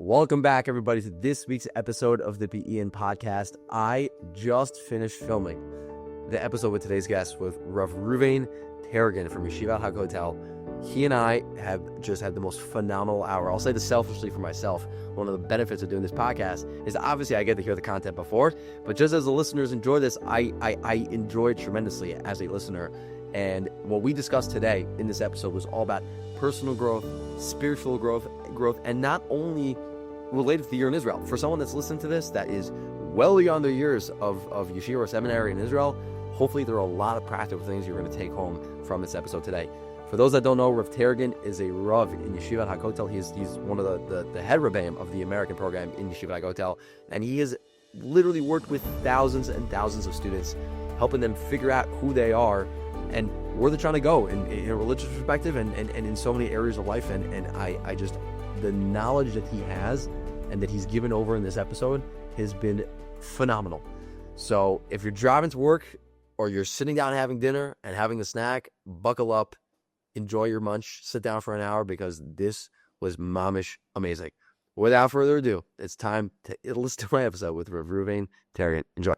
Welcome back, everybody, to this week's episode of the Be'in podcast. I just finished filming the episode with today's guest with Rav Taragin from Yeshivat HaKotel. He and I have just had the most phenomenal hour. I'll say this selfishly for myself. One of the benefits of doing this podcast is obviously I get to hear the content before, but just as the listeners enjoy this, I enjoy it tremendously as a listener. And what we discussed today in this episode was all about personal growth, spiritual growth, and not only related to the year in Israel. For someone that's listening to this that is well beyond their years of yeshiva or seminary in Israel, hopefully there are a lot of practical things you're going to take home from this episode today. For those that don't know, Rav Taragin is a Rav in Yeshivat HaKotel. He's one of the head Rabbeim of the American program in Yeshivat HaKotel, and he has literally worked with thousands and thousands of students, helping them figure out who they are and where they're trying to go in a religious perspective and in so many areas of life. And I just, the knowledge that he has and that he's given over in this episode has been phenomenal. So if you're driving to work or you're sitting down having dinner and having a snack, buckle up, enjoy your munch, sit down for an hour, because this was mamish amazing. Without further ado, it's time to listen to my episode with Rav Taragin. Enjoy.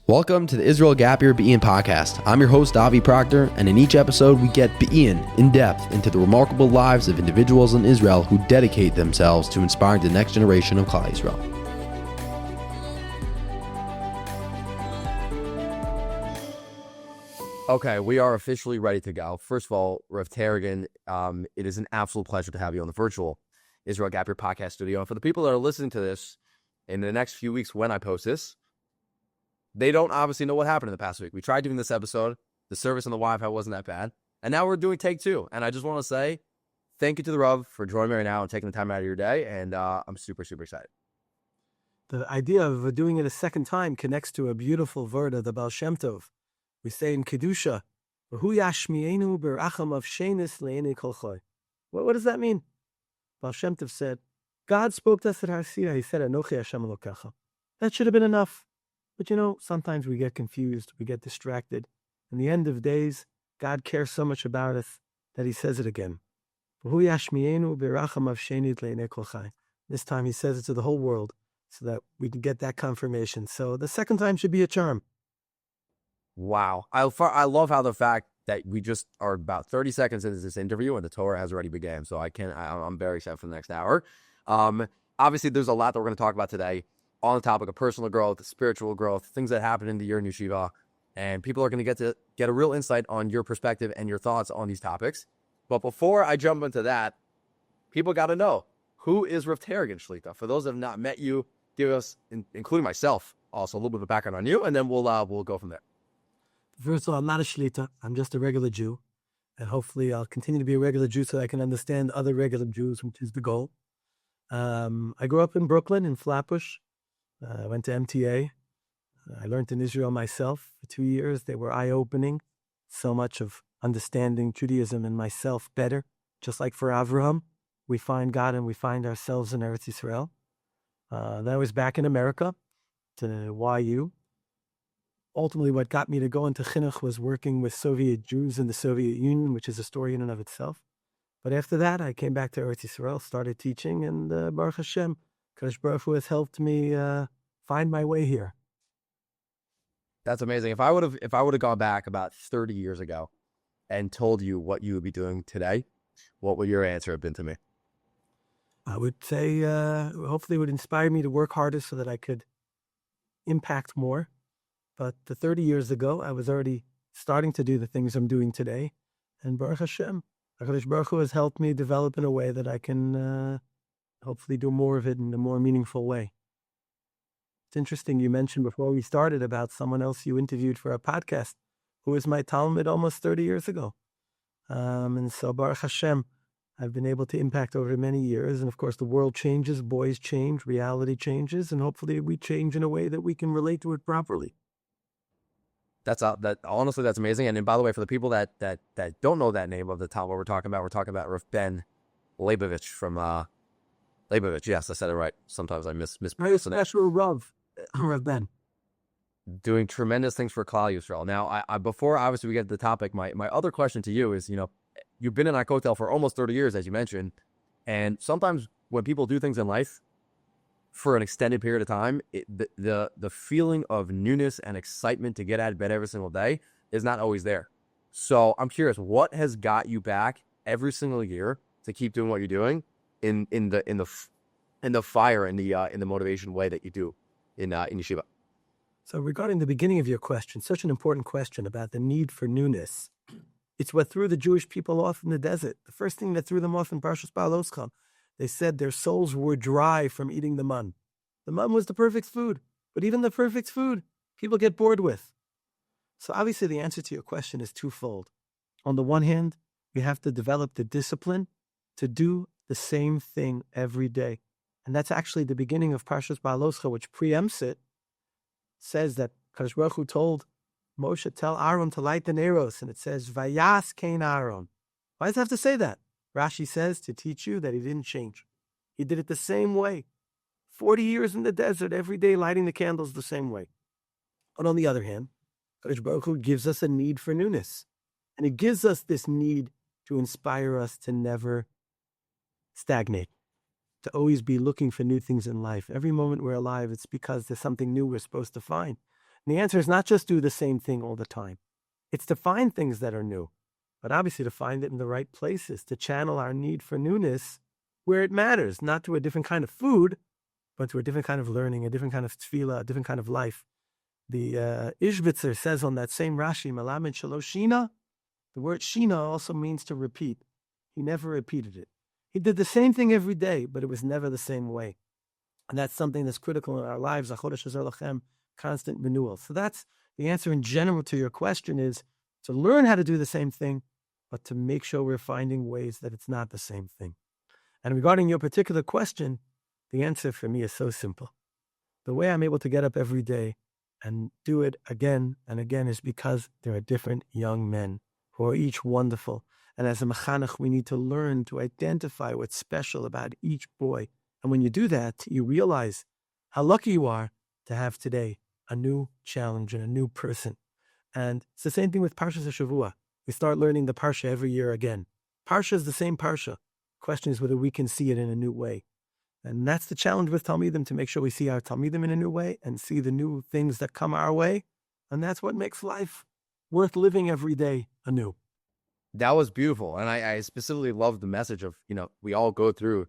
Welcome to the Israel Gap Year Be'in podcast. I'm your host, Avi Proctor, and in each episode we get Be'in in depth into the remarkable lives of individuals in Israel who dedicate themselves to inspiring the next generation of Klal Yisrael. Okay, we are officially ready to go. First of all, Rav Taragin, it is an absolute pleasure to have you on the virtual Israel Gap Year podcast studio. And for the people that are listening to this in the next few weeks when I post this, they don't obviously know what happened in the past week. We tried doing this episode. The service on the Wi-Fi wasn't that bad. And now we're doing take two. And I just want to say thank you to the Rav for joining me right now and taking the time out of your day. And I'm super, super excited. The idea of doing it a second time connects to a beautiful word of the Baal Shem Tov. We say in Kedusha, "V'hu yashmienu beracham of shenis le'enei kol choy." What does that mean? Baal Shem Tov said, God spoke to us at Har Sinai. He said, "Anochi Hashem Elokecha." That should have been enough. But sometimes we get confused, we get distracted. In the end of days, God cares so much about us that he says it again. This time he says it to the whole world so that we can get that confirmation. So the second time should be a charm. Wow. I love how the fact that we just are about 30 seconds into this interview and the Torah has already begun. So I'm very excited for the next hour. Obviously, there's a lot that we're going to talk about today on the topic of personal growth, spiritual growth, things that happen in the year in Yeshiva. And people are going to get a real insight on your perspective and your thoughts on these topics. But before I jump into that, people got to know, who is Rav Taragin, Shlita? For those that have not met you, give us, including myself, also a little bit of background on you, and then we'll go from there. First of all, I'm not a Shlita. I'm just a regular Jew. And hopefully I'll continue to be a regular Jew so I can understand other regular Jews, which is the goal. I grew up in Brooklyn, in Flatbush. I went to MTA. I learned in Israel myself for 2 years. They were eye-opening. So much of understanding Judaism and myself better. Just like for Avraham, we find God and we find ourselves in Eretz Yisrael. Then I was back in America to YU. Ultimately, what got me to go into Chinuch was working with Soviet Jews in the Soviet Union, which is a story in and of itself. But after that, I came back to Eretz Yisrael, started teaching, and Baruch Hashem, Kadosh Baruch Hu has helped me find my way here. That's amazing. If I would have gone back about 30 years ago and told you what you would be doing today, what would your answer have been to me? I would say, hopefully it would inspire me to work harder so that I could impact more. But 30 years ago, I was already starting to do the things I'm doing today. And Baruch Hashem, HaKadosh Baruch Hu has helped me develop in a way that I can hopefully do more of it in a more meaningful way. It's interesting, you mentioned before we started about someone else you interviewed for a podcast who was my Talmud almost 30 years ago. And so Baruch Hashem, I've been able to impact over many years. And of course, the world changes, boys change, reality changes, and hopefully we change in a way that we can relate to it properly. Honestly, that's amazing. And by the way, for the people that don't know that name of the Talmud we're talking about Rav Ben Leibovich from Leibovich. Yes, I said it right. Sometimes I mispronounce it. Very special Rav Ben. Doing tremendous things for Klal Yisrael. Now, I before obviously we get to the topic, my other question to you is, you've been in HaKotel for almost 30 years, as you mentioned, and sometimes when people do things in life for an extended period of time, the feeling of newness and excitement to get out of bed every single day is not always there. So I'm curious, what has got you back every single year to keep doing what you're doing in the fire and the motivation way that you do in Yeshiva? So regarding the beginning of your question, such an important question about the need for newness. It's what threw the Jewish people off in the desert. The first thing that threw them off in Parshas Baaloscha, they said their souls were dry from eating the man. The man was the perfect food, but even the perfect food, people get bored with. So obviously the answer to your question is twofold. On the one hand, we have to develop the discipline to do the same thing every day. And that's actually the beginning of Parshas Baaloscha, which preempts it, says that Kadosh Baruch Hu told Moshe, tell Aaron to light the Neros, and it says, Vayas Kain Aaron. Why does it have to say that? Rashi says to teach you that he didn't change. He did it the same way. 40 years in the desert, every day lighting the candles the same way. And on the other hand, Kadosh Baruch Hu gives us a need for newness. And he gives us this need to inspire us to never stagnate, to always be looking for new things in life. Every moment we're alive, it's because there's something new we're supposed to find. And the answer is not just do the same thing all the time. It's to find things that are new, but obviously to find it in the right places, to channel our need for newness where it matters, not to a different kind of food, but to a different kind of learning, a different kind of tefillah, a different kind of life. The Ishbitzer says on that same Rashi, Malamed Shaloshina, the word Shina also means to repeat. He never repeated it. He did the same thing every day, but it was never the same way. And that's something that's critical in our lives, constant renewal. So that's the answer in general to your question, is to learn how to do the same thing, but to make sure we're finding ways that it's not the same thing. And regarding your particular question, the answer for me is so simple. The way I'm able to get up every day and do it again and again is because there are different young men who are each wonderful. And as a mechanech, we need to learn to identify what's special about each boy. And when you do that, you realize how lucky you are to have today a new challenge and a new person. And it's the same thing with Parshas HaShavua. We start learning the Parsha every year again. Parsha is the same Parsha. Question is whether we can see it in a new way. And that's the challenge with Talmidim, to make sure we see our Talmidim in a new way and see the new things that come our way. And that's what makes life worth living every day anew. That was beautiful. And I specifically love the message of, we all go through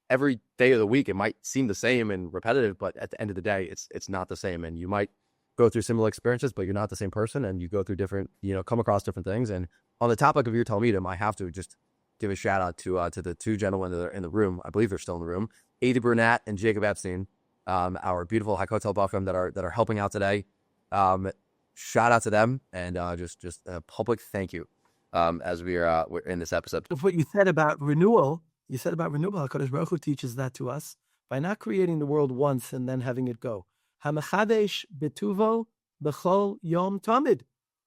every day of the week. It might seem the same and repetitive, but at the end of the day, it's not the same. And you might go through similar experiences, but you're not the same person. And you go through different, come across different things. And on the topic of your Talmidim, I have to just give a shout out to the two gentlemen that are in the room. I believe they're still in the room. Adi Brunat and Jacob Epstein, our beautiful HaKotel Bachram that are helping out today. Shout out to them, and just a public thank you as we're in this episode. What you said about renewal, HaKadosh Baruch Hu teaches that to us by not creating the world once and then having it go. Hamechadesh betuvo b'chol yom tamid.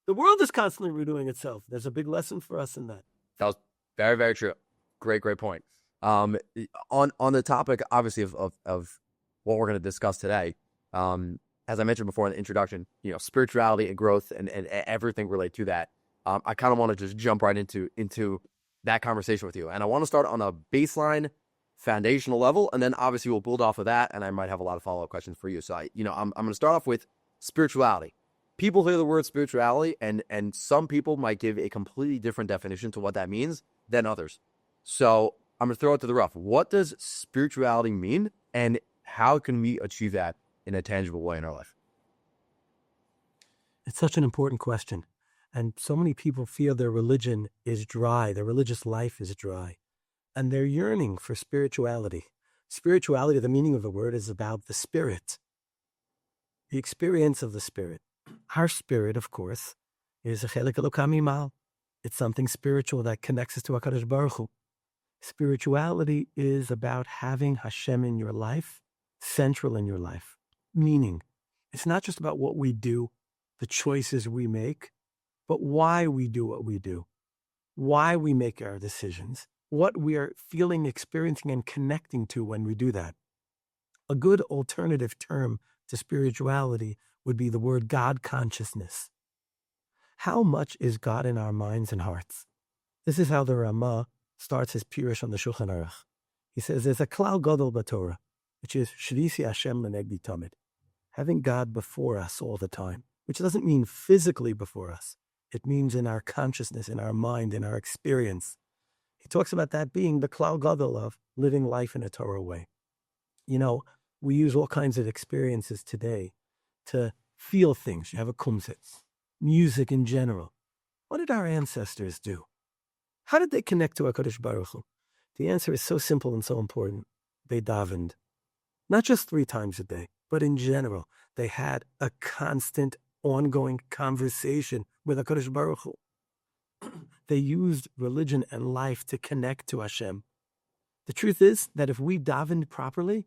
The world is constantly renewing itself. There's a big lesson for us in that. That was very, very true. Great point. On the topic, obviously, of what we're going to discuss today, as I mentioned before in the introduction, spirituality and growth and everything related to that. I kind of want to just jump right into that conversation with you. And I want to start on a baseline, foundational level, and then obviously we'll build off of that, and I might have a lot of follow-up questions for you. So I'm going to start off with spirituality. People hear the word spirituality, and some people might give a completely different definition to what that means than others. So I'm going to throw it to the rough. What does spirituality mean, and how can we achieve that in a tangible way in our life? It's such an important question. And so many people feel their religion is dry, their religious life is dry, and they're yearning for spirituality. Spirituality, the meaning of the word, is about the spirit, the experience of the spirit. Our spirit, of course, is a chelik elokam imal. It's something spiritual that connects us to HaKadosh Baruch Hu. Spirituality is about having Hashem in your life, central in your life. Meaning, it's not just about what we do, the choices we make, but why we do what we do, why we make our decisions, what we are feeling, experiencing, and connecting to when we do that. A good alternative term to spirituality would be the word God consciousness. How much is God in our minds and hearts? This is how the Ramah starts his Pirush on the Shulchan Aruch. He says there's a klal gadol b'Torah, which is Shvisi Hashem l'negdi tamid, having God before us all the time, which doesn't mean physically before us. It means in our consciousness, in our mind, in our experience. He talks about that being the klal gadol of living life in a Torah way. You know, we use all kinds of experiences today to feel things. You have a kumsitz, music in general. What did our ancestors do? How did they connect to HaKadosh Baruch Hu? The answer is so simple and so important. They davened. Not just 3 times a day, but in general. They had a constant, ongoing conversation with HaKadosh Baruch Hu. They used religion and life to connect to Hashem. The truth is that if we davened properly,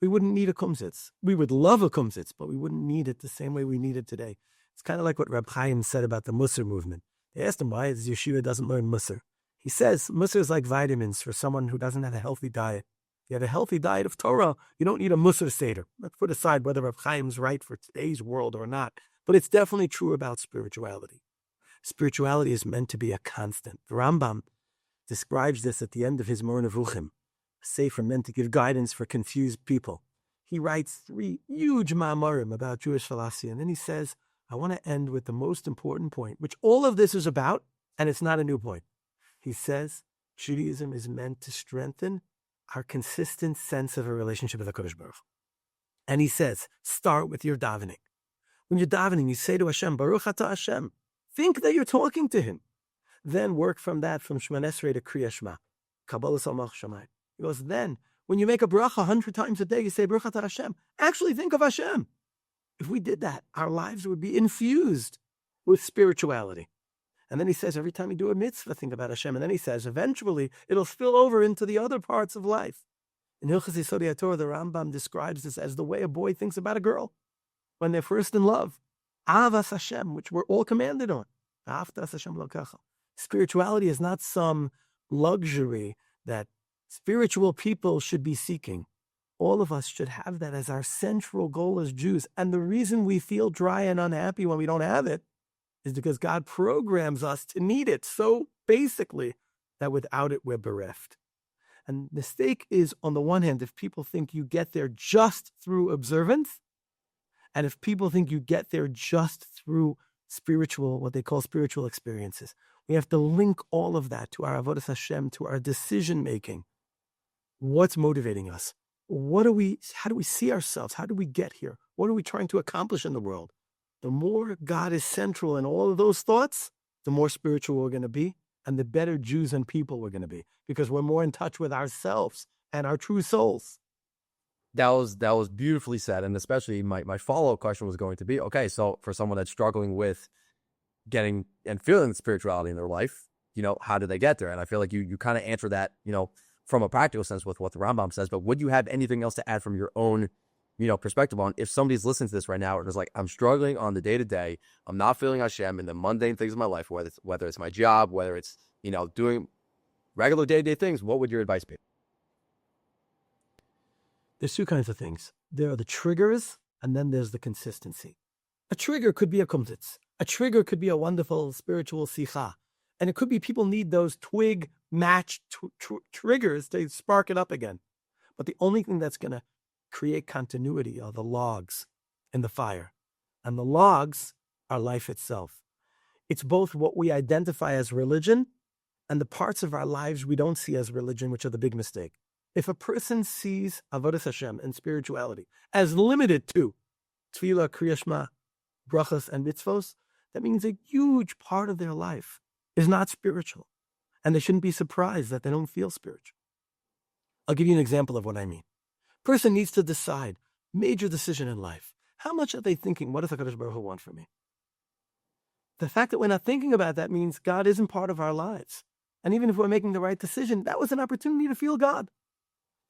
we wouldn't need a kumsitz. We would love a kumsitz, but we wouldn't need it the same way we need it today. It's kind of like what Reb Chaim said about the Musar movement. They asked him why his yeshiva doesn't learn Musar. He says Musar is like vitamins for someone who doesn't have a healthy diet. If you have a healthy diet of Torah, you don't need a Musar Seder. Let's put aside whether Reb Chaim's right for today's world or not, but it's definitely true about spirituality. Spirituality is meant to be a constant. The Rambam describes this at the end of his Moreh Nevuchim, a sefer meant to give guidance for confused people. He writes 3 huge ma'amarim about Jewish philosophy, and then he says, I want to end with the most important point, which all of this is about, and it's not a new point. He says, Judaism is meant to strengthen our consistent sense of a relationship with HaKadosh Baruch Hu. And he says, start with your davening. When you're davening, you say to Hashem, Baruch Atah Hashem. Think that you're talking to him. Then work from that, from Shema Esrei to Kriya Shema. Kabbalah Salmach Shamayim. He goes, then, when you make a bracha 100 times a day, you say, Baruch Atah Hashem. Actually think of Hashem. If we did that, our lives would be infused with spirituality. And then he says, every time you do a mitzvah, think about Hashem. And then he says, eventually, it'll spill over into the other parts of life. In Hilchos Yesodei HaTorah, the Rambam describes this as the way a boy thinks about a girl when they're first in love. Avas Hashem, which we're all commanded on. Avtas Hashem Lokacha. Spirituality is not some luxury that spiritual people should be seeking. All of us should have that as our central goal as Jews. And the reason we feel dry and unhappy when we don't have it is because God programs us to need it so basically that without it, we're bereft. And the mistake is, on the one hand, if people think you get there just through observance, and if people think you get there just through spiritual, what they call spiritual experiences, we have to link all of that to our avodas Hashem, to our decision-making. What's motivating us? How do we see ourselves? How do we get here? What are we trying to accomplish in the world? The more God is central in all of those thoughts, the more spiritual we're going to be, and the better Jews and people we're going to be, because we're more in touch with ourselves and our true souls. That was beautifully said. And especially my follow-up question was going to be, okay, so for someone that's struggling with getting and feeling spirituality in their life, how do they get there? And I feel like you kind of answer that, from a practical sense with what the Rambam says, but would you have anything else to add from your own, perspective on if somebody's listening to this right now and is like, I'm struggling on the day-to-day, I'm not feeling Hashem in the mundane things of my life, whether it's my job, whether it's, doing regular day-to-day things, what would your advice be? There's 2 kinds of things. There are the triggers, and then there's the consistency. A trigger could be a kumtitz. A trigger could be a wonderful spiritual sicha. And it could be people need those twig match triggers to spark it up again. But the only thing that's going to create continuity are the logs in the fire. And the logs are life itself. It's both what we identify as religion and the parts of our lives we don't see as religion, which are the big mistake. If a person sees avodas Hashem and spirituality as limited to tefillah, kriya shema, brachas, and mitzvos, that means a huge part of their life is not spiritual. And they shouldn't be surprised that they don't feel spiritual. I'll give you an example of what I mean. Person needs to decide, major decision in life. How much are they thinking, what does HaKadosh Baruch Hu want from me? The fact that we're not thinking about that means God isn't part of our lives. And even if we're making the right decision, that was an opportunity to feel God.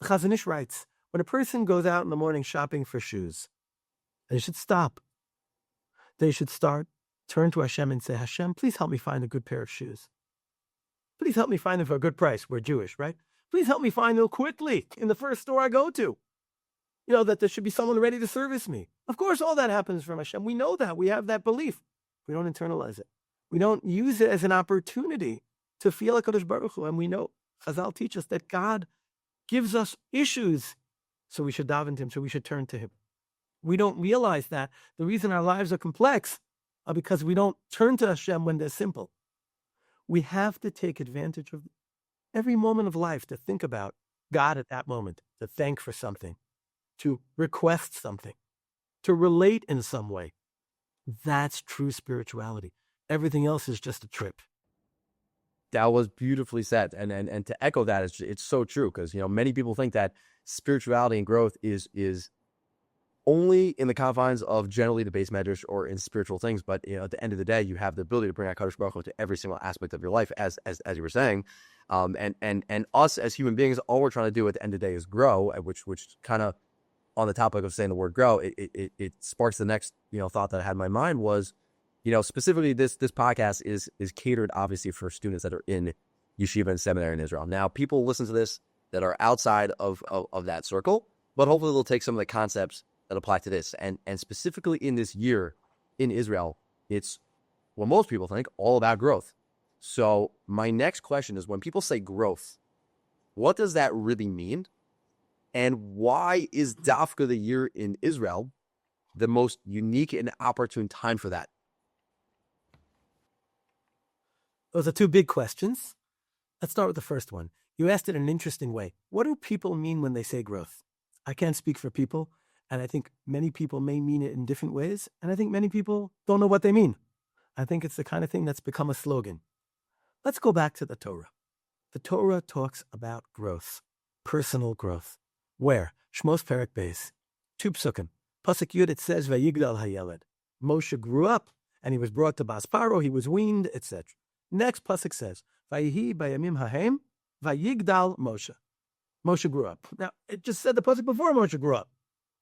The Chazon Ish writes, when a person goes out in the morning shopping for shoes, they should stop. They should turn to Hashem and say, Hashem, please help me find a good pair of shoes. Please help me find them for a good price. We're Jewish, right? Please help me find them quickly in the first store I go to. That there should be someone ready to service me. Of course, all that happens from Hashem. We know that. We have that belief. We don't internalize it. We don't use it as an opportunity to feel HaKadosh Baruch Hu. And we know, Chazal teach us that God gives us issues, so we should daven to him, so we should turn to him. We don't realize that the reason our lives are complex are because we don't turn to Hashem when they're simple. We have to take advantage of every moment of life to think about God at that moment, to thank for something, to request something, to relate in some way. That's true spirituality. Everything else is just a trip. That was beautifully said. And to echo that, it's so true, because, many people think that spirituality and growth is only in the confines of generally the base measures or in spiritual things. But, at the end of the day, you have the ability to bring HaKadosh Baruch Hu to every single aspect of your life, as you were saying. And us as human beings, all we're trying to do at the end of the day is grow, which kind of, on the topic of saying the word grow, it sparks the next, thought that I had in my mind was, specifically this podcast is catered obviously for students that are in yeshiva and seminary in Israel. Now, people listen to this that are outside of that circle, but hopefully they'll take some of the concepts that apply to this. And specifically in this year in Israel, it's what most people think, all about growth. So my next question is, when people say growth, what does that really mean? And why is Dafka the year in Israel the most unique and opportune time for that? Those are two big questions. Let's start with the first one. You asked it in an interesting way. What do people mean when they say growth? I can't speak for people, and I think many people may mean it in different ways, and I think many people don't know what they mean. I think it's the kind of thing that's become a slogan. Let's go back to the Torah. The Torah talks about growth, personal growth. Where? Shmos Perek Beis, 2 psukim. Pasuk Yud, it says, Vayigdal hayeled. Moshe grew up, and he was brought to Bas Paro, he was weaned, etc. Next pasuk says, Vayihi bayamim hahem, vayigdal Moshe. Moshe grew up. Now, it just said the pasuk before Moshe grew up.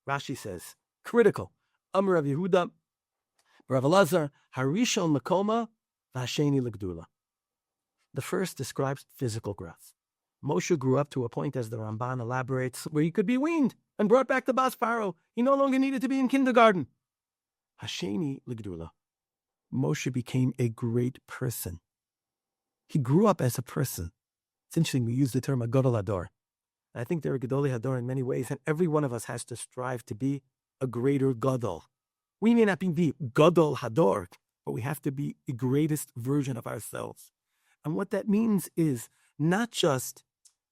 Rashi says, critical. Amar Rav Yehuda, Rav Elazar, Harishon Makoma, Vasheni L'Gdula. The first describes physical growth. Moshe grew up to a point, as the Ramban elaborates, where he could be weaned and brought back to Bas Paro. He no longer needed to be in kindergarten. Hasheni L'Gdula. Moshe became a great person. He grew up as a person. It's interesting, we use the term a Gadol Hador. I think they're a Gadoli Hador in many ways, and every one of us has to strive to be a greater Gadol. We may not be Gadol Hador, but we have to be the greatest version of ourselves. And what that means is not just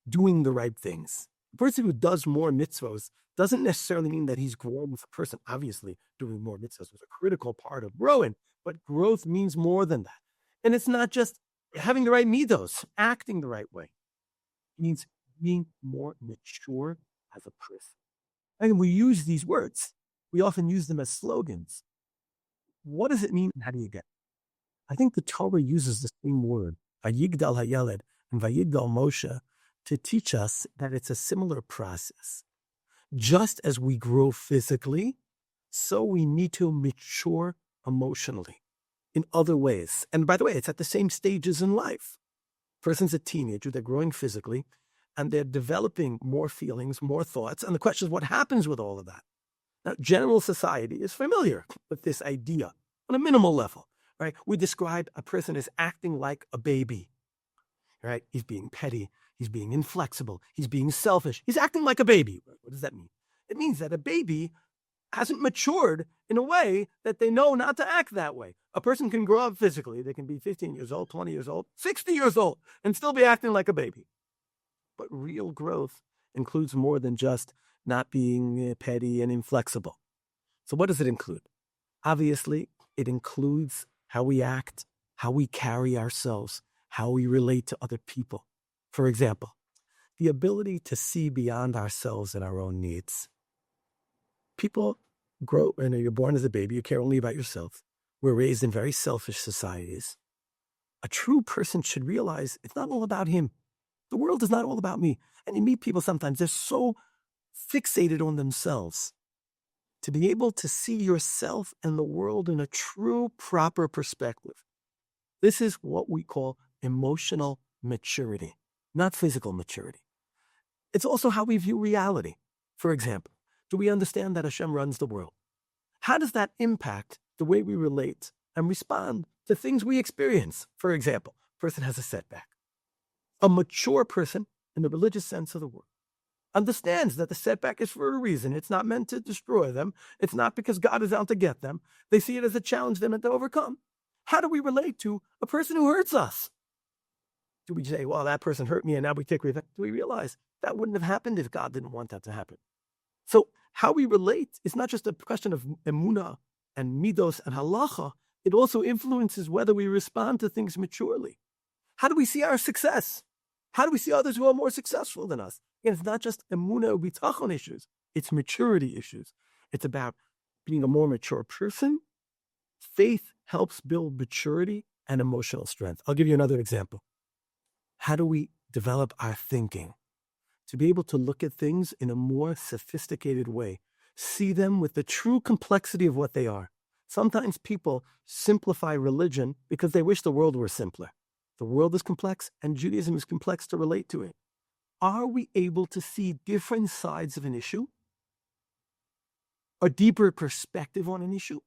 doing the right things. A person who does more mitzvos doesn't necessarily mean that he's growing as a person. Obviously, doing more mitzvos is a critical part of growing, but growth means more than that. And it's not just having the right midos, acting the right way. It means being more mature as a person. And we use these words. We often use them as slogans. What does it mean and how do you get it? I think the Torah uses the same word, Vayigdal hayeled and Vayigdal Moshe, to teach us that it's a similar process. Just as we grow physically, so we need to mature emotionally in other ways. And by the way, it's at the same stages in life. Person's a teenager, they're growing physically, and they're developing more feelings, more thoughts. And the question is, what happens with all of that? Now, general society is familiar with this idea on a minimal level, right? We describe a person as acting like a baby, right? He's being petty. He's being inflexible. He's being selfish. He's acting like a baby. What does that mean? It means that a baby hasn't matured in a way that they know not to act that way. A person can grow up physically. They can be 15 years old, 20 years old, 60 years old, and still be acting like a baby. But real growth includes more than just not being petty and inflexible. So what does it include? Obviously, it includes how we act, how we carry ourselves, how we relate to other people. For example, the ability to see beyond ourselves and our own needs. People grow, you're born as a baby, you care only about yourself. We're raised in very selfish societies. A true person should realize it's not all about him. The world is not all about me. And you meet people sometimes, they're so fixated on themselves. To be able to see yourself and the world in a true, proper perspective. This is what we call emotional maturity, not physical maturity. It's also how we view reality. For example, do we understand that Hashem runs the world? How does that impact the way we relate and respond to things we experience? For example, a person has a setback. A mature person, in the religious sense of the word, understands that the setback is for a reason. It's not meant to destroy them. It's not because God is out to get them. They see it as a challenge they're meant to overcome. How do we relate to a person who hurts us? Do we say, well, that person hurt me and now we take revenge? Do we realize that wouldn't have happened if God didn't want that to happen? So how we relate is not just a question of emunah and midos and halacha. It also influences whether we respond to things maturely. How do we see our success? How do we see others who are more successful than us? Again, it's not just emunah or bitachon issues. It's maturity issues. It's about being a more mature person. Faith helps build maturity and emotional strength. I'll give you another example. How do we develop our thinking to be able to look at things in a more sophisticated way, see them with the true complexity of what they are? Sometimes people simplify religion because they wish the world were simpler. The world is complex and Judaism is complex to relate to it. Are we able to see different sides of an issue, a deeper perspective on an issue,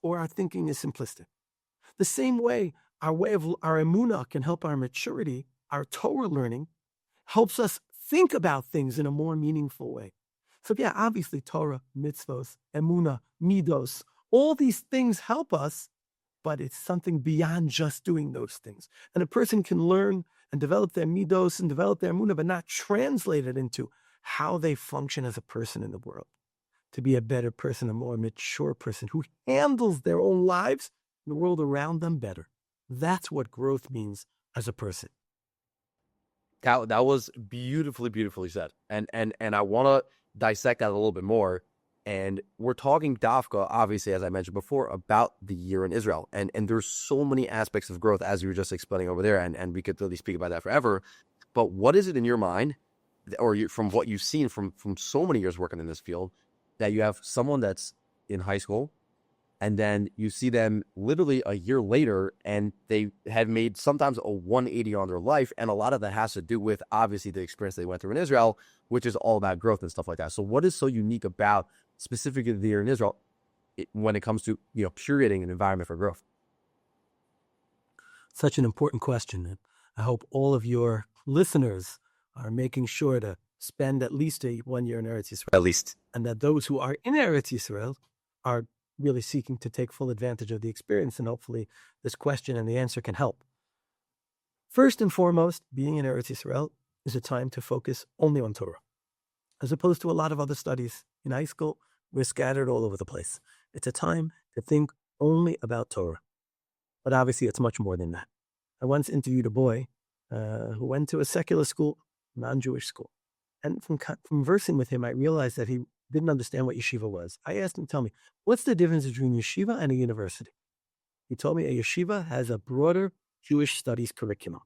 or our thinking is simplistic? The same way our emunah can help our maturity, our Torah learning helps us think about things in a more meaningful way. So yeah, obviously Torah, mitzvos, emunah, midos, all these things help us, but it's something beyond just doing those things. And a person can learn and develop their midos and develop their emunah, but not translate it into how they function as a person in the world. To be a better person, a more mature person who handles their own lives and the world around them better. That's what growth means as a person. That was beautifully said. And I want to dissect that a little bit more. And we're talking dafka, obviously, as I mentioned before, about the year in Israel. And there's so many aspects of growth, as you were just explaining over there, and we could really speak about that forever. But what is it in your mind, or from what you've seen from so many years working in this field, that you have someone that's in high school, and then you see them literally a year later, and they have made sometimes a 180 on their life, and a lot of that has to do with, obviously, the experience they went through in Israel, which is all about growth and stuff like that. So what is so unique about specifically the year in Israel when it comes to curating an environment for growth? Such an important question. And I hope all of your listeners are making sure to spend at least 1 year in Eretz Yisrael. At least. And that those who are in Eretz Yisrael are really seeking to take full advantage of the experience, and hopefully this question and the answer can help. First and foremost, being in Eretz Yisrael is a time to focus only on Torah, as opposed to a lot of other studies. In high school, we're scattered all over the place. It's a time to think only about Torah. But obviously, it's much more than that. I once interviewed a boy who went to a secular school, non-Jewish school. And from conversing with him, I realized that he didn't understand what yeshiva was. I asked him, tell me, what's the difference between yeshiva and a university? He told me a yeshiva has a broader Jewish studies curriculum.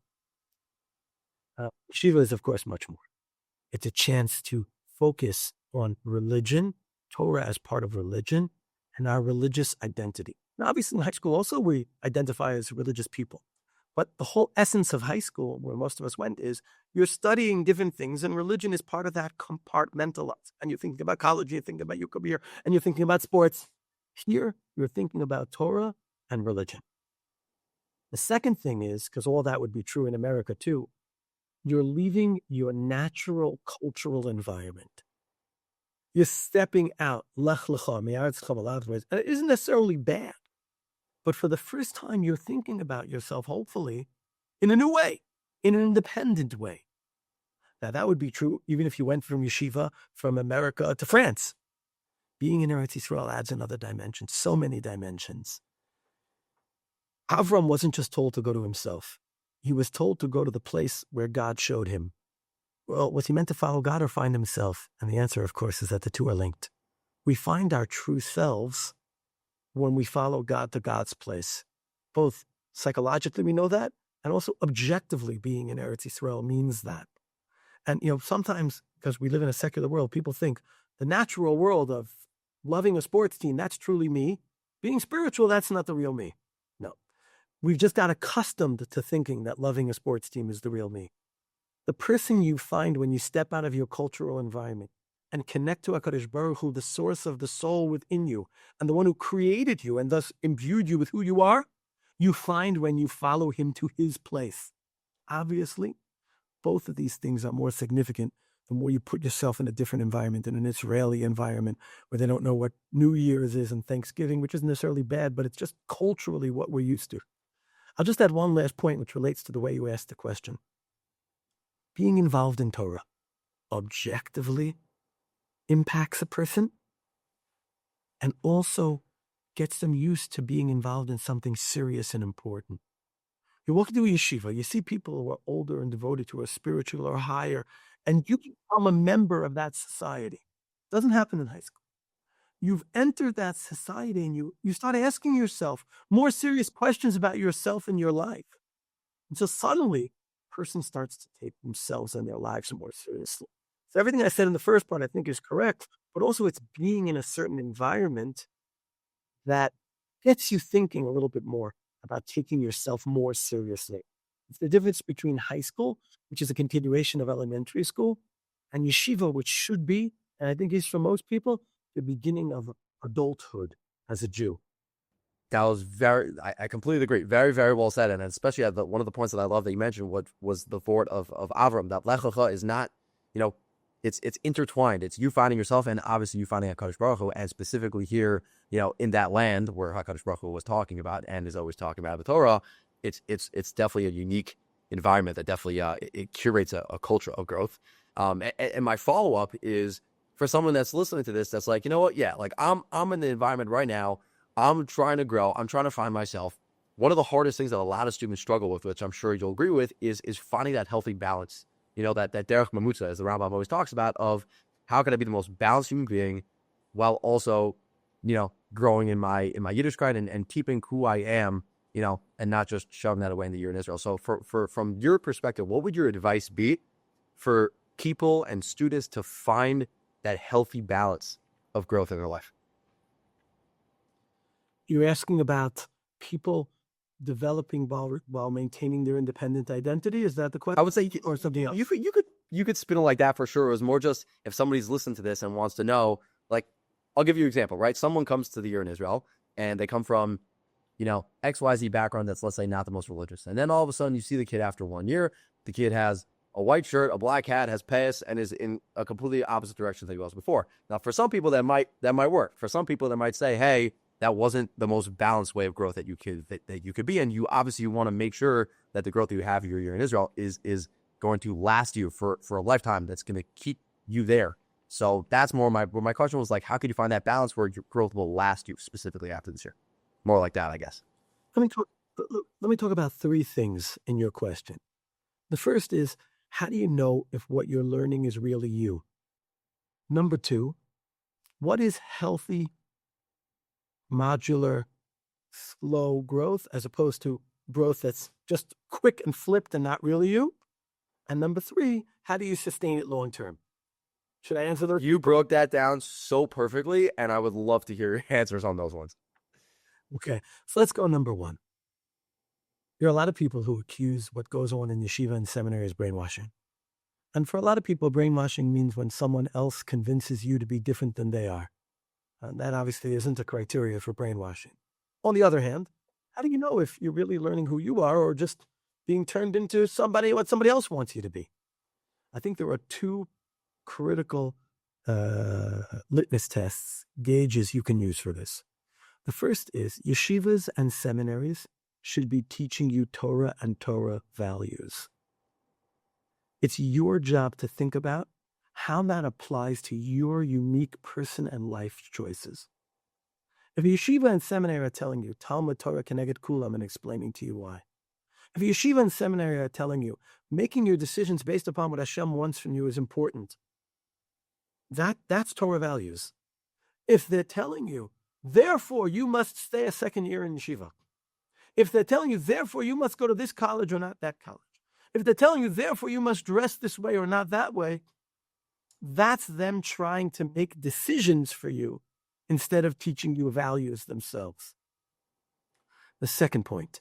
Yeshiva is, of course, much more. It's a chance to focus on religion, Torah as part of religion, and our religious identity. Now, obviously, in high school also we identify as religious people. But the whole essence of high school, where most of us went, is you're studying different things, and religion is part of that compartmentalized. And you're thinking about college, you're thinking about your career, and you're thinking about sports. Here, you're thinking about Torah and religion. The second thing is, because all that would be true in America too, you're leaving your natural cultural environment. You're stepping out. Lech lecha, mi'aretz lecha. And it isn't necessarily bad. But for the first time, you're thinking about yourself, hopefully, in a new way, in an independent way. Now, that would be true even if you went from yeshiva, from America to France. Being in Eretz Yisrael adds another dimension, so many dimensions. Avram wasn't just told to go to himself. He was told to go to the place where God showed him. Well, was he meant to follow God or find himself? And the answer, of course, is that the two are linked. We find our true selves when we follow God to God's place. Both psychologically we know that, and also objectively being in Eretz Yisrael means that. And, sometimes, because we live in a secular world, people think the natural world of loving a sports team, that's truly me. Being spiritual, that's not the real me. No. We've just got accustomed to thinking that loving a sports team is the real me. The person you find when you step out of your cultural environment and connect to HaKadosh Baruch Hu, the source of the soul within you, and the one who created you and thus imbued you with who you are, you find when you follow him to his place. Obviously, both of these things are more significant the more you put yourself in a different environment, in an Israeli environment where they don't know what New Year's is and Thanksgiving, which isn't necessarily bad, but it's just culturally what we're used to. I'll just add one last point, which relates to the way you asked the question. Being involved in Torah objectively impacts a person and also gets them used to being involved in something serious and important. You walk into a yeshiva, you see people who are older and devoted to a spiritual or higher, and you become a member of that society. It doesn't happen in high school. You've entered that society and you start asking yourself more serious questions about yourself and your life. And so suddenly, a person starts to take themselves and their lives more seriously. So everything I said in the first part I think is correct, but also it's being in a certain environment that gets you thinking a little bit more about taking yourself more seriously. It's the difference between high school, which is a continuation of elementary school, and yeshiva, which should be, and I think is for most people, the beginning of adulthood as a Jew. That was I completely agree. Very, very well said. And especially one of the points that I love that you mentioned was the thought of Avram, that Lech Lecha is not, it's intertwined. It's you finding yourself and obviously you finding HaKadosh Baruch Hu, and specifically here, in that land where HaKadosh Baruch Hu was talking about and is always talking about the Torah, it's definitely a unique environment that definitely it curates a culture of growth. And my follow-up is for someone that's listening to this, that's like, you know what? Yeah, like I'm in the environment right now. I'm trying to grow. I'm trying to find myself. One of the hardest things that a lot of students struggle with, which I'm sure you'll agree with, is finding that healthy balance. That derech mamutza, as the Rambam always talks about, of how can I be the most balanced human being while also, growing in my Yiddishkeit and keeping who I am, and not just shoving that away in the year in Israel. So from your perspective, what would your advice be for people and students to find that healthy balance of growth in their life? You're asking about people developing while maintaining their independent identity? Is that the question? I would say, or something else? You could spin it like that for sure. It was more just if somebody's listening to this and wants to know, like, I'll give you an example, right? Someone comes to the year in Israel and they come from, XYZ background that's, let's say, not the most religious. And then all of a sudden you see the kid after 1 year, the kid has a white shirt, a black hat, has payas, and is in a completely opposite direction than he was before. Now, for some people that might work. For some people that might say, hey, that wasn't the most balanced way of growth that you could be. And you obviously want to make sure that the growth that you have your year in Israel is going to last you for a lifetime. That's going to keep you there. So that's more my question was like, how could you find that balance where your growth will last you specifically after this year? More like that, I guess. Let me talk about three things in your question. The first is, how do you know if what you're learning is really you? Number two, what is healthy, modular, slow growth as opposed to growth that's just quick and flipped and not really you? And number three, how do you sustain it long term? Should I answer those? You broke that down so perfectly, and I would love to hear your answers on those ones. Okay, so let's go number one. There are a lot of people who accuse what goes on in yeshiva and seminary as brainwashing. And for a lot of people, brainwashing means when someone else convinces you to be different than they are. And that obviously isn't a criteria for brainwashing. On the other hand, how do you know if you're really learning who you are or just being turned into what somebody else wants you to be? I think there are two critical litmus tests, gauges you can use for this. The first is yeshivas and seminaries should be teaching you Torah and Torah values. It's your job to think about how that applies to your unique person and life choices. If a yeshiva and seminary are telling you Talmud Torah Keneged Kulam and explaining to you why, if a yeshiva and seminary are telling you making your decisions based upon what Hashem wants from you is important, that's Torah values. If they're telling you, therefore you must stay a second year in yeshiva, if they're telling you, therefore you must go to this college or not that college, if they're telling you, therefore you must dress this way or not that way, that's them trying to make decisions for you instead of teaching you values themselves. The second point,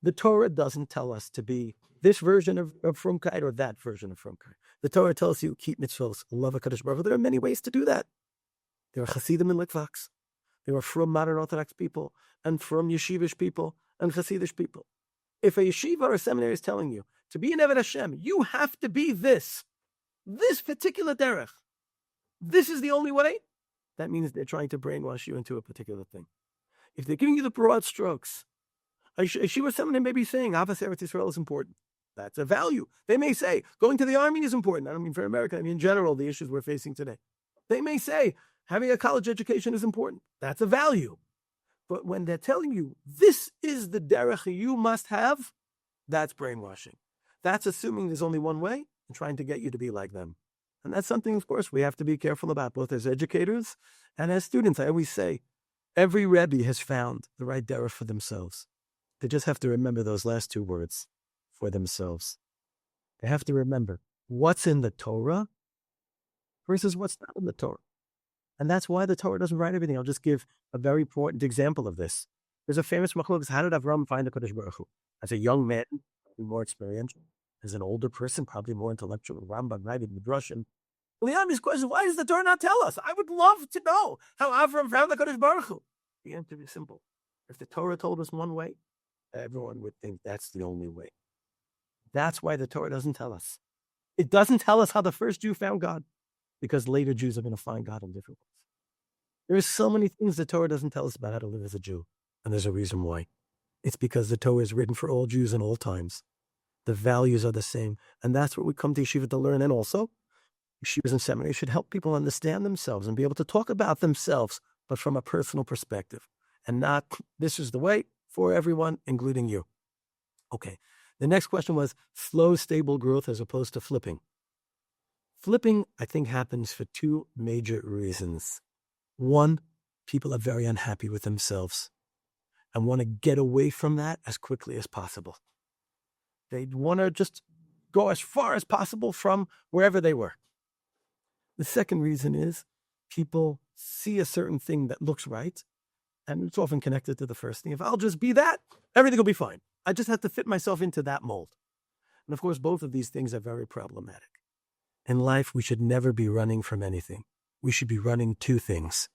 the Torah doesn't tell us to be this version of Frumkeit or that version of Frumkeit. The Torah tells you, keep mitzvos, love HaKadosh Baruch Hu. There are many ways to do that. There are Hasidim and Litvaks. There are from modern Orthodox people and from Yeshivish people and Hasidish people. If a yeshiva or a seminary is telling you to be an Eved Hashem, you have to be this. this particular derech, this is the only way, that means they're trying to brainwash you into a particular thing. If they're giving you the broad strokes, Yeshiva someone may be saying, Avas Eretz Yisrael is important. That's a value. They may say, going to the army is important. I don't mean for America, I mean in general, the issues we're facing today. They may say, having a college education is important. That's a value. But when they're telling you, this is the derech you must have, that's brainwashing. That's assuming there's only one way and trying to get you to be like them. And that's something, of course, we have to be careful about, both as educators and as students. I always say, every Rebbe has found the right derech for themselves. They just have to remember those last two words, for themselves. They have to remember what's in the Torah versus what's not in the Torah. And that's why the Torah doesn't write everything. I'll just give a very important example of this. There's a famous machlokes. How did Avram find the Kodesh Baruch Hu? As a young man, more experiential. As an older person, probably more intellectual. Rambam, Rabbi, Midrashim. Liami's question, why does the Torah not tell us? I would love to know how Avram found the Kodesh Baruch Hu. The answer is simple. If the Torah told us one way, everyone would think that's the only way. That's why the Torah doesn't tell us. It doesn't tell us how the first Jew found God, because later Jews are going to find God in different ways. There are so many things the Torah doesn't tell us about how to live as a Jew, and there's a reason why. It's because the Torah is written for all Jews in all times. The values are the same, and that's what we come to Yeshiva to learn. And also, Yeshivas and seminaries should help people understand themselves and be able to talk about themselves, but from a personal perspective, and not, this is the way for everyone, including you. Okay. The next question was slow, stable growth as opposed to flipping. Flipping, I think, happens for two major reasons. One, people are very unhappy with themselves and want to get away from that as quickly as possible. They want to just go as far as possible from wherever they were. The second reason is people see a certain thing that looks right, and it's often connected to the first thing. If I'll just be that, everything will be fine. I just have to fit myself into that mold. And of course, both of these things are very problematic. In life, we should never be running from anything. We should be running to things.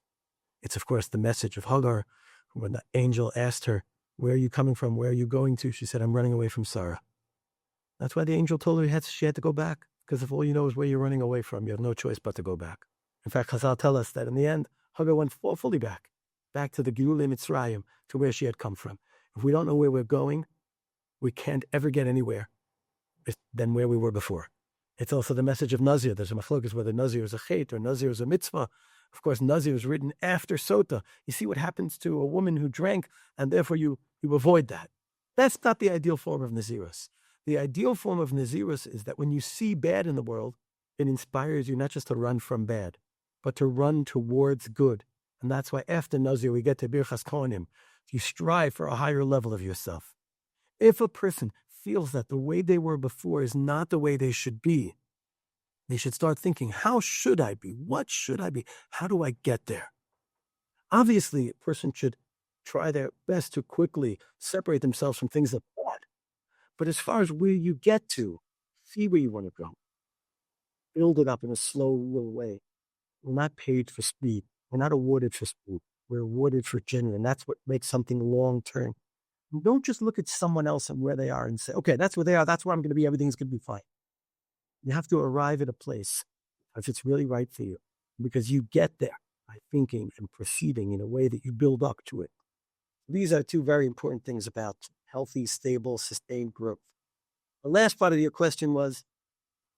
It's, of course, the message of Hagar. When the angel asked her, where are you coming from? Where are you going to? She said, I'm running away from Sarah. That's why the angel told her she had to go back. Because if all you know is where you're running away from, you have no choice but to go back. In fact, Chazal tell us that in the end, Hagar went fully back to the Geula Mitzrayim, to where she had come from. If we don't know where we're going, we can't ever get anywhere than where we were before. It's also the message of Nazir. There's a machlokas whether Nazir is a chet or Nazir is a mitzvah. Of course, Nazir is written after Sota. You see what happens to a woman who drank, and therefore you avoid that. That's not the ideal form of Nazirus. The ideal form of Nazirus is that when you see bad in the world, it inspires you not just to run from bad, but to run towards good. And that's why after Nazir we get to Birchas Kohanim. You strive for a higher level of yourself. If a person feels that the way they were before is not the way they should be, they should start thinking, how should I be? What should I be? How do I get there? Obviously, a person should try their best to quickly separate themselves from things that are bad. But as far as where you get to, see where you want to go. Build it up in a slow little way. We're not paid for speed. We're not awarded for speed. We're awarded for genuine. That's what makes something long-term. Don't just look at someone else and where they are and say, okay, that's where they are. That's where I'm going to be. Everything's going to be fine. You have to arrive at a place if it's really right for you, because you get there by thinking and proceeding in a way that you build up to it. These are two very important things about healthy, stable, sustained growth. The last part of your question was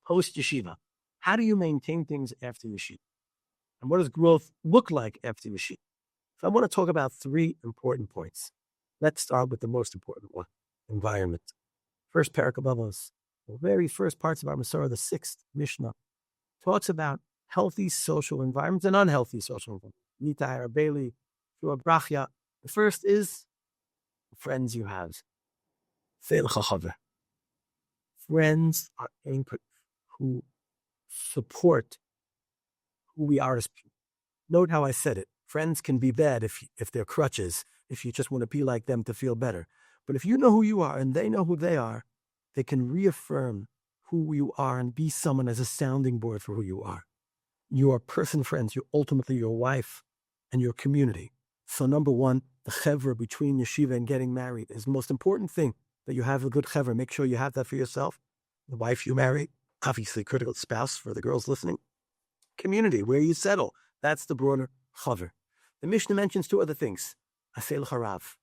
post-yeshiva. How do you maintain things after yeshiva? And what does growth look like after yeshiva? So I want to talk about three important points. Let's start with the most important one, environment. First parak above us, the very first parts of our Masorah, the sixth Mishnah, talks about healthy social environments and unhealthy social environments. Nita Bailey, Shua Brachya. The first is the friends you have. Friends are anchors who support who we are as people. Note how I said it. Friends can be bad if they're crutches, if you just want to be like them to feel better. But if you know who you are and they know who they are, they can reaffirm who you are and be someone as a sounding board for who you are. Your person friends, ultimately your wife and your community. So number one, the chevra between yeshiva and getting married is the most important thing, that you have a good chevra. Make sure you have that for yourself, the wife you marry, obviously critical spouse for the girls listening. Community, where you settle. That's the broader chaver. The Mishnah mentions two other things. Asel harav.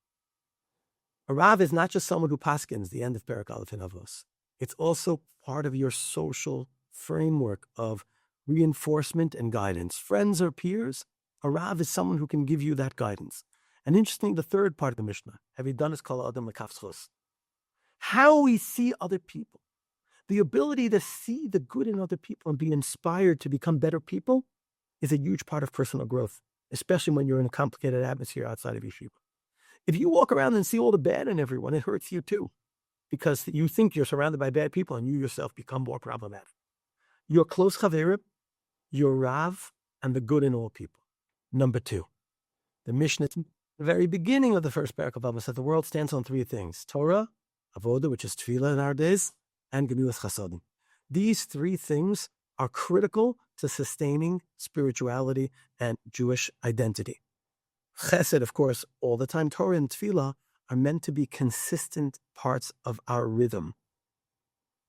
A Rav is not just someone who paskins the end of Perek Aleph in Avos. It's also part of your social framework of reinforcement and guidance. Friends or peers, a Rav is someone who can give you that guidance. And interestingly, the third part of the Mishnah, have you done is kol adam lekafschos. How we see other people, the ability to see the good in other people and be inspired to become better people is a huge part of personal growth, especially when you're in a complicated atmosphere outside of Yeshiva. If you walk around and see all the bad in everyone, it hurts you too, because you think you're surrounded by bad people and you yourself become more problematic. Your close chaverim, your Rav, and the good in all people. Number two, the Mishnah, the very beginning of the first Perek of Avos, said the world stands on three things: Torah, Avoda, which is Tefillah in our days, and Gemilas Chasadim. These three things are critical to sustaining spirituality and Jewish identity. Chesed, of course, all the time. Torah and Tefillah are meant to be consistent parts of our rhythm.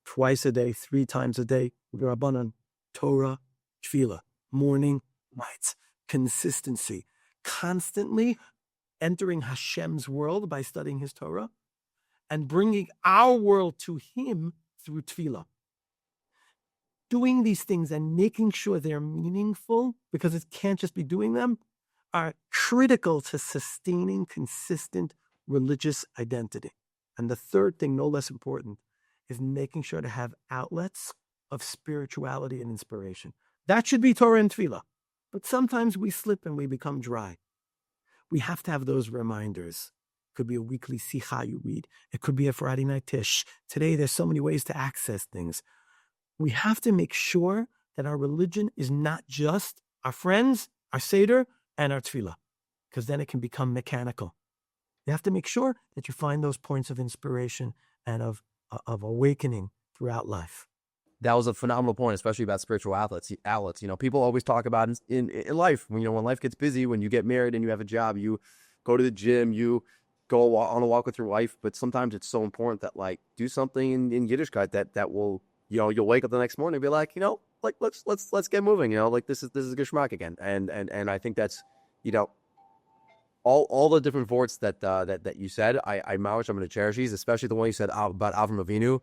Twice a day, 3 times a day, Rabbanan, Torah, Tefillah, morning, nights, consistency, constantly entering Hashem's world by studying his Torah and bringing our world to him through Tefillah. Doing these things and making sure they're meaningful, because it can't just be doing them, are critical to sustaining consistent religious identity. And the third thing, no less important, is making sure to have outlets of spirituality and inspiration. That should be Torah and Tefillah. But sometimes we slip and we become dry. We have to have those reminders. It could be a weekly sicha you read. It could be a Friday night tish. Today, there's so many ways to access things. We have to make sure that our religion is not just our friends, our Seder, and our Tefillah, because then it can become mechanical. You have to make sure that you find those points of inspiration and of awakening throughout life. That was a phenomenal point, especially about spiritual outlets. You know, people always talk about in life, when life gets busy, when you get married and you have a job, you go to the gym, you go on a walk with your wife. But sometimes it's so important that, like, do something in Yiddishkeit that will, you'll wake up the next morning and be like, let's get moving. This is Geschmack again. And I think that's, all the different vorts that you said, I'm going to cherish these, especially the one you said about Avram Avinu,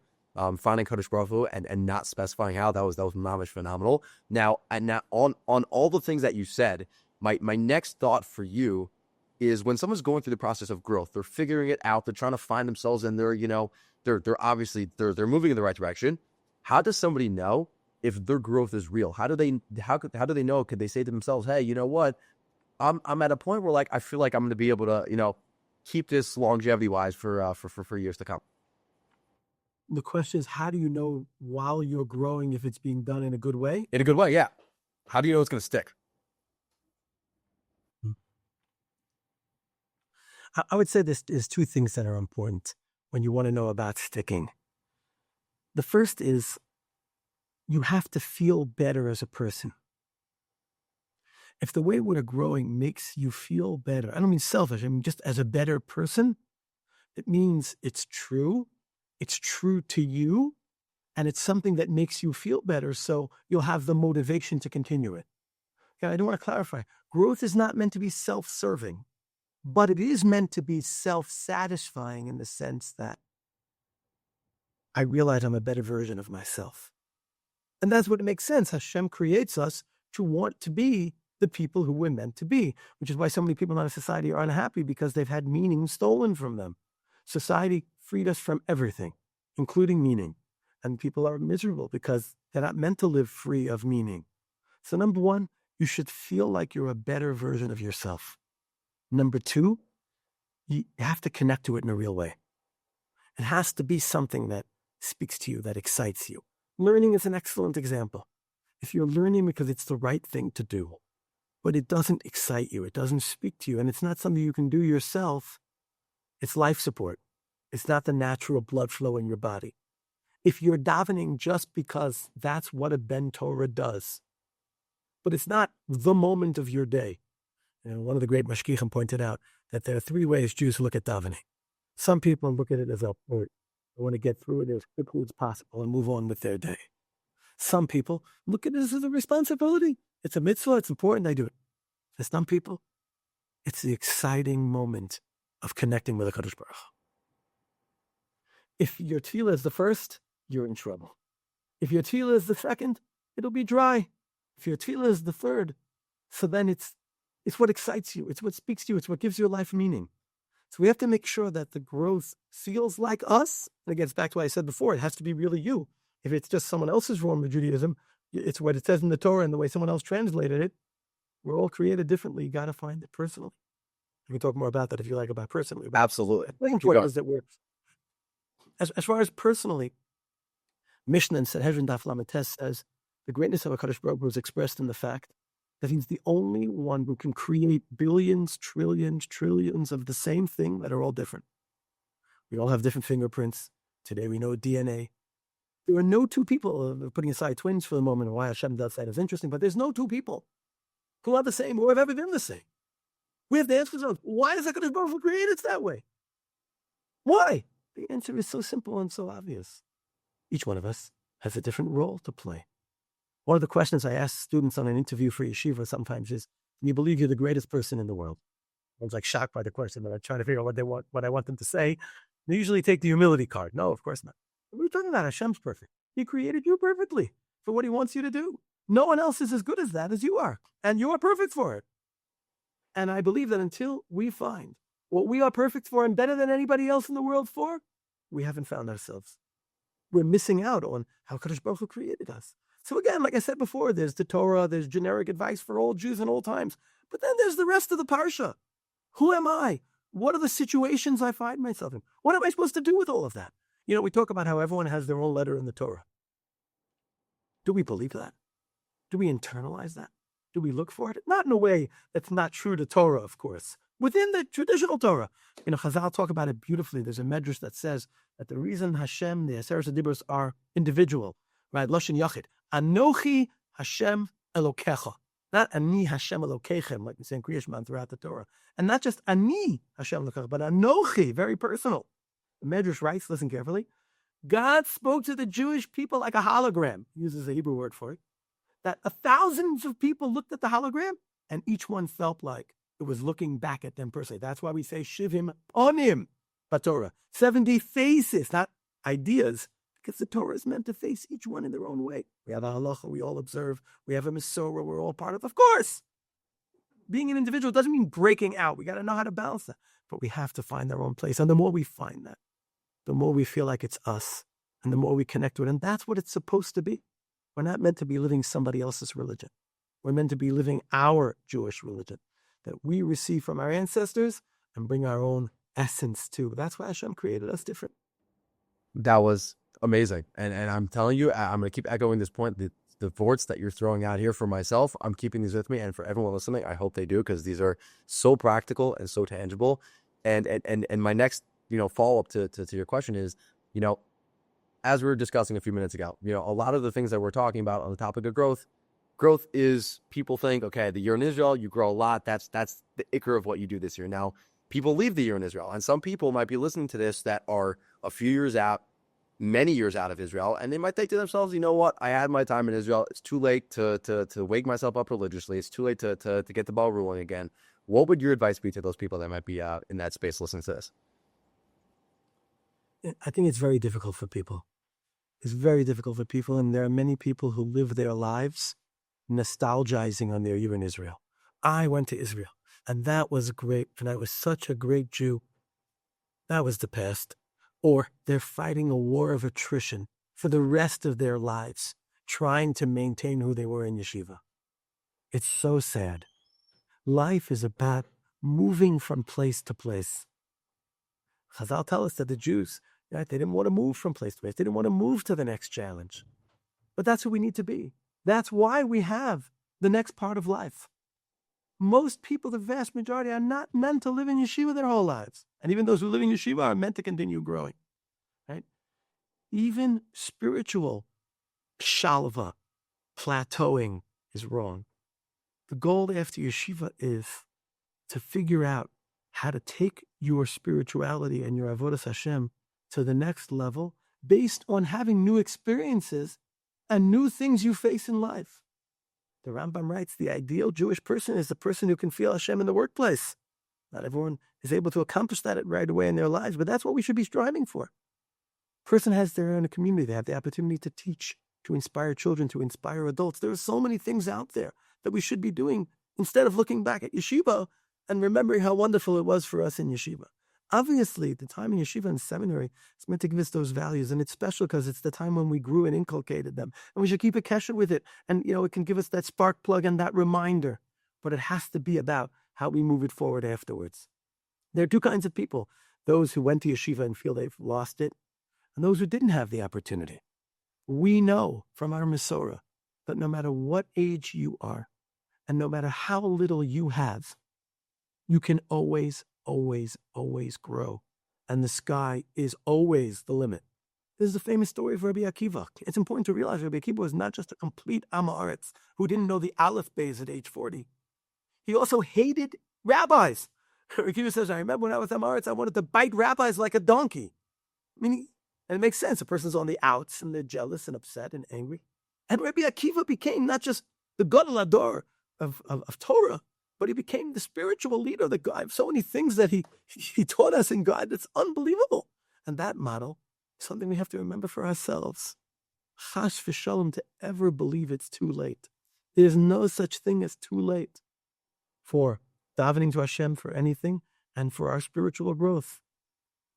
finding Kodesh Baruch Hu and not specifying how. That was mamish phenomenal. Now on all the things that you said, my next thought for you is, when someone's going through the process of growth, they're figuring it out, they're trying to find themselves, and they're obviously they're moving in the right direction. How does somebody know if their growth is real? How do they know? Could they say to themselves, hey, you know what? I'm at a point where, like, I feel like I'm going to be able to, keep this longevity wise for years to come. The question is, how do you know while you're growing if it's being done in a good way? In a good way, yeah. How do you know it's going to stick? I would say there's two things that are important when you want to know about sticking. The first is, you have to feel better as a person. If the way we're growing makes you feel better, I don't mean selfish, I mean just as a better person, it means it's true to you, and it's something that makes you feel better, so you'll have the motivation to continue it. Okay, I do want to clarify, growth is not meant to be self-serving, but it is meant to be self-satisfying in the sense that I realize I'm a better version of myself. And that's what it makes sense. Hashem creates us to want to be the people who we're meant to be, which is why so many people in our society are unhappy, because they've had meaning stolen from them. Society freed us from everything, including meaning. And people are miserable because they're not meant to live free of meaning. So number one, you should feel like you're a better version of yourself. Number two, you have to connect to it in a real way. It has to be something that speaks to you, that excites you. Learning is an excellent example. If you're learning because it's the right thing to do, but it doesn't excite you, it doesn't speak to you, and it's not something you can do yourself, it's life support. It's not the natural blood flow in your body. If you're davening just because that's what a Ben Torah does, but it's not the moment of your day. One of the great mashgichim pointed out that there are 3 ways Jews look at davening. Some people look at it as a point. They want to get through it as quickly as possible and move on with their day. Some people look at this as a responsibility. It's a mitzvah. It's important. I do it. For some people, it's the exciting moment of connecting with the Kadosh Baruch Hu. If your tefillah is the first, you're in trouble. If your tefillah is the second, it'll be dry. If your tefillah is the third, so then it's what excites you. It's what speaks to you. It's what gives your life meaning. So we have to make sure that the growth feels like us. And again, it's back to what I said before. It has to be really you. If it's just someone else's form of Judaism, it's what it says in the Torah and the way someone else translated it. We're all created differently. You got to find it personally. We can talk more about that if you like, about personally. But Absolutely. the important is that we're, as far as personally, Mishnah in Sanhedrin Daf Lamed Tes says the greatness of HaKadosh Baruch Hu is expressed in the fact that he's the only one who can create billions, trillions, trillions of the same thing that are all different. We all have different fingerprints. Today we know DNA. There are no two people, putting aside twins for the moment, why Hashem does that is interesting, but there's no two people who are the same or have ever been the same. We have to ask ourselves, why is HaKadosh Baruch Hu created that way? Why? The answer is so simple and so obvious. Each one of us has a different role to play. One of the questions I ask students on an interview for Yeshiva sometimes is, can you believe you're the greatest person in the world? Everyone's like shocked by the question, but I'm trying to figure out what I want them to say. They usually take the humility card. No, of course not. We're talking about Hashem's perfect. He created you perfectly for what he wants you to do. No one else is as good as that as you are, and you are perfect for it. And I believe that until we find what we are perfect for and better than anybody else in the world for, we haven't found ourselves. We're missing out on how Kadosh Baruch Hu created us. So again, like I said before, there's the Torah, there's generic advice for all Jews in all times. But then there's the rest of the parsha. Who am I? What are the situations I find myself in? What am I supposed to do with all of that? You know, we talk about how everyone has their own letter in the Torah. Do we believe that? Do we internalize that? Do we look for it? Not in a way that's not true to Torah, of course. Within the traditional Torah. You know, Chazal talk about it beautifully. There's a medrash that says that the reason Hashem, the Aseret HaDibros, are individual, right? Lashon Yachid. Anochi Hashem Elokecha. Not Ani Hashem Elokechem, like we say in Kriya Shema throughout the Torah. And not just Ani Hashem Elokecha, but Anochi, very personal. The medrash writes, listen carefully, God spoke to the Jewish people like a hologram. He uses a Hebrew word for it. That thousands of people looked at the hologram, and each one felt like it was looking back at them personally. That's why we say Shivim Onim Batorah. 70 faces, not ideas, because the Torah is meant to face each one in their own way. We have a halacha, we all observe. We have a Masorah, we're all part of course. Being an individual doesn't mean breaking out. We got to know how to balance that. But we have to find our own place. And the more we find that, the more we feel like it's us, and the more we connect to it. And that's what it's supposed to be. We're not meant to be living somebody else's religion. We're meant to be living our Jewish religion that we receive from our ancestors and bring our own essence to. That's why Hashem created us different. That was amazing. And I'm telling you, I'm going to keep echoing this point. The thoughts that you're throwing out here for myself, I'm keeping these with me. And for everyone listening, I hope they do, because these are so practical and so tangible. And my next, follow-up to your question is, as we were discussing a few minutes ago, a lot of the things that we're talking about on the topic of growth is, people think, okay, the year in Israel, you grow a lot. That's the ikr of what you do this year. Now, people leave the year in Israel, and some people might be listening to this that are a few years out, many years out of Israel, and they might think to themselves, you know what, I had my time in Israel. It's too late to wake myself up religiously. It's too late to get the ball rolling again. What would your advice be to those people that might be in that space listening to this? I think it's very difficult for people. It's very difficult for people, and there are many people who live their lives nostalgizing on their year in Israel. I went to Israel, and that was great, and I was such a great Jew. That was the past. Or they're fighting a war of attrition for the rest of their lives, trying to maintain who they were in Yeshiva. It's so sad. Life is about moving from place to place. Chazal tell us that the Jews, right, they didn't want to move from place to place. They didn't want to move to the next challenge. But that's who we need to be. That's why we have the next part of life. Most people, the vast majority, are not meant to live in Yeshiva their whole lives. And even those who live in Yeshiva are meant to continue growing. Right? Even spiritual shalva, plateauing, is wrong. The goal after Yeshiva is to figure out how to take your spirituality and your avodas Hashem to the next level based on having new experiences and new things you face in life. The Rambam writes, the ideal Jewish person is the person who can feel Hashem in the workplace. Not everyone is able to accomplish that right away in their lives, but that's what we should be striving for. A person has their own community. They have the opportunity to teach, to inspire children, to inspire adults. There are so many things out there that we should be doing instead of looking back at yeshiva and remembering how wonderful it was for us in yeshiva. Obviously, the time in yeshiva and seminary is meant to give us those values, and it's special because it's the time when we grew and inculcated them, and we should keep a kesher with it, and it can give us that spark plug and that reminder, but it has to be about how we move it forward afterwards. There are two kinds of people, those who went to yeshiva and feel they've lost it, and those who didn't have the opportunity. We know from our Masorah that no matter what age you are, and no matter how little you have, you can always grow. And the sky is always the limit. This is the famous story of Rabbi Akiva. It's important to realize Rabbi Akiva was not just a complete Am Haaretz who didn't know the Aleph Beis at age 40. He also hated rabbis. Rabbi Akiva says, I remember when I was Am Haaretz, I wanted to bite rabbis like a donkey. And it makes sense. A person's on the outs and they're jealous and upset and angry. And Rabbi Akiva became not just the Gadol Hador of Torah, but he became the spiritual leader of the God. So many things that he taught us in God, that's unbelievable. And that model is something we have to remember for ourselves. Chash v'shalom to ever believe it's too late. There's no such thing as too late for davening to Hashem for anything and for our spiritual growth.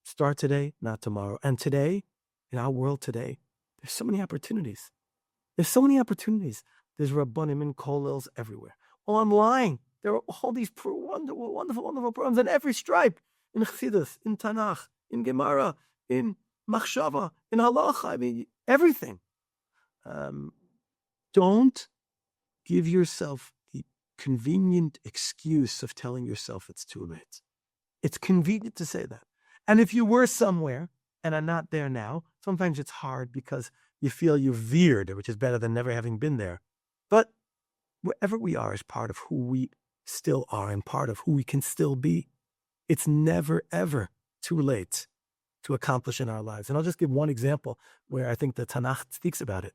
Start today, not tomorrow. And today, in our world today, there's so many opportunities. There's There's Rabbanim and kollels everywhere. Online, there are all these wonderful programs in every stripe. In Chassidus, in Tanakh, in Gemara, in Machshava, in Halacha, everything. Don't give yourself the convenient excuse of telling yourself it's too late. It's convenient to say that. And if you were somewhere and are not there now, sometimes it's hard because you feel you veered, which is better than never having been there. But wherever we are is part of who we still are and part of who we can still be. It's never, ever too late to accomplish in our lives. And I'll just give one example where I think the Tanakh speaks about it.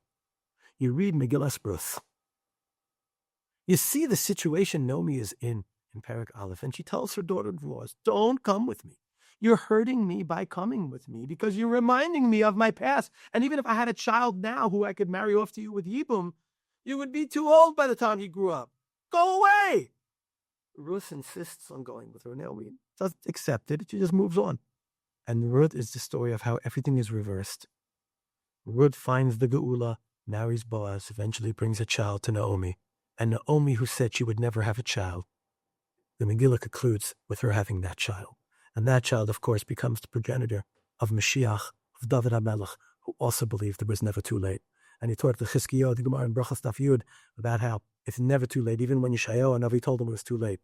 You read Megillas Ruth. You see the situation Naomi is in Perek Aleph, and she tells her daughter-in-law, don't come with me. You're hurting me by coming with me because you're reminding me of my past. And even if I had a child now who I could marry off to you with Yibum, you would be too old by the time he grew up. Go away. Ruth insists on going with her. Naomi doesn't accept it. She just moves on. And Ruth is the story of how everything is reversed. Ruth finds the Geula, marries Boaz, eventually brings a child to Naomi. And Naomi, who said she would never have a child, the Megillah concludes with her having that child. And that child, of course, becomes the progenitor of Mashiach, of David HaMelech, who also believed it was never too late. And he taught the Chizkiyahu, the Gemara in Brachas Daf Yud, about how it's never too late, even when Yeshayahu and Avi told him it was too late.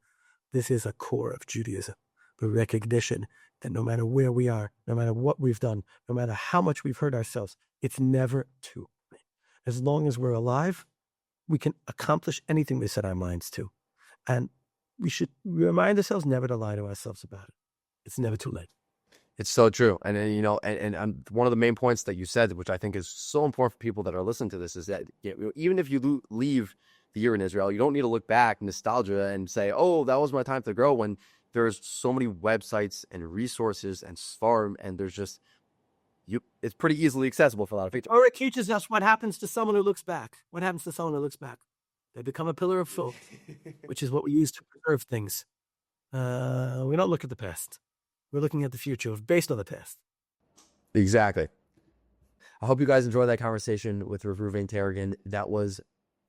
This is a core of Judaism, the recognition that no matter where we are, no matter what we've done, no matter how much we've hurt ourselves, it's never too late. As long as we're alive, we can accomplish anything we set our minds to. And we should remind ourselves never to lie to ourselves about it. It's never too late. It's so true. And one of the main points that you said, which I think is so important for people that are listening to this, is that even if you leave the year in Israel, you don't need to look back, nostalgia, and say, oh, that was my time to grow, when there's so many websites and resources and Sfarm, and there's just, it's pretty easily accessible for a lot of people. Or it teaches us what happens to someone who looks back. What happens to someone who looks back? They become a pillar of filth, which is what we use to preserve things. We don't look at the past. We're looking at the future based on the past. Exactly. I hope you guys enjoyed that conversation with Rav Taragin. That was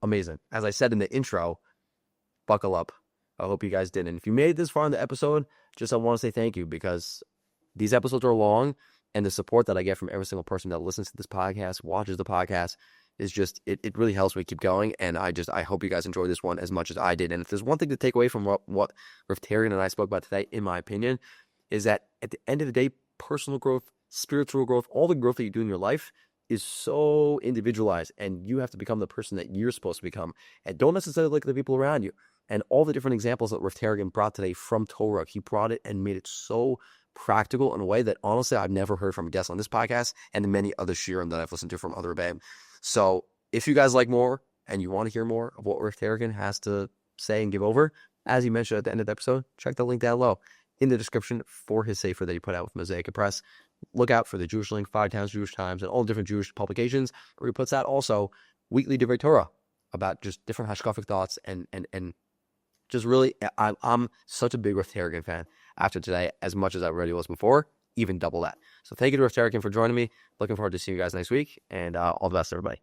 amazing. As I said in the intro, buckle up. I hope you guys did. And if you made it this far in the episode, I want to say thank you, because these episodes are long, and the support that I get from every single person that listens to this podcast, watches the podcast, is just, it really helps me keep going. And I hope you guys enjoyed this one as much as I did. And if there's one thing to take away from what Rav Taragin and I spoke about today, in my opinion, is that at the end of the day, personal growth, spiritual growth, all the growth that you do in your life is so individualized, and you have to become the person that you're supposed to become, and don't necessarily look at the people around you. And all the different examples that Rav Taragin brought today from Torah, he brought it and made it so practical in a way that honestly I've never heard from a guest on this podcast and many other shiurim that I've listened to from other Rabbim. So If you guys like more and you want to hear more of what Rav Taragin has to say and give over, as he mentioned at the end of the episode, check the link down low in the description for his sefer that he put out with Mosaic Press. Look out for the Jewish Link, 5 Towns Jewish Times, and all different Jewish publications, where he puts out also weekly Divrei Torah about just different hashkafic thoughts and just really, I'm such a big Rav Taragin fan after today, as much as I already was before, even double that. So thank you to Rav Taragin for joining me. Looking forward to seeing you guys next week, and all the best, everybody.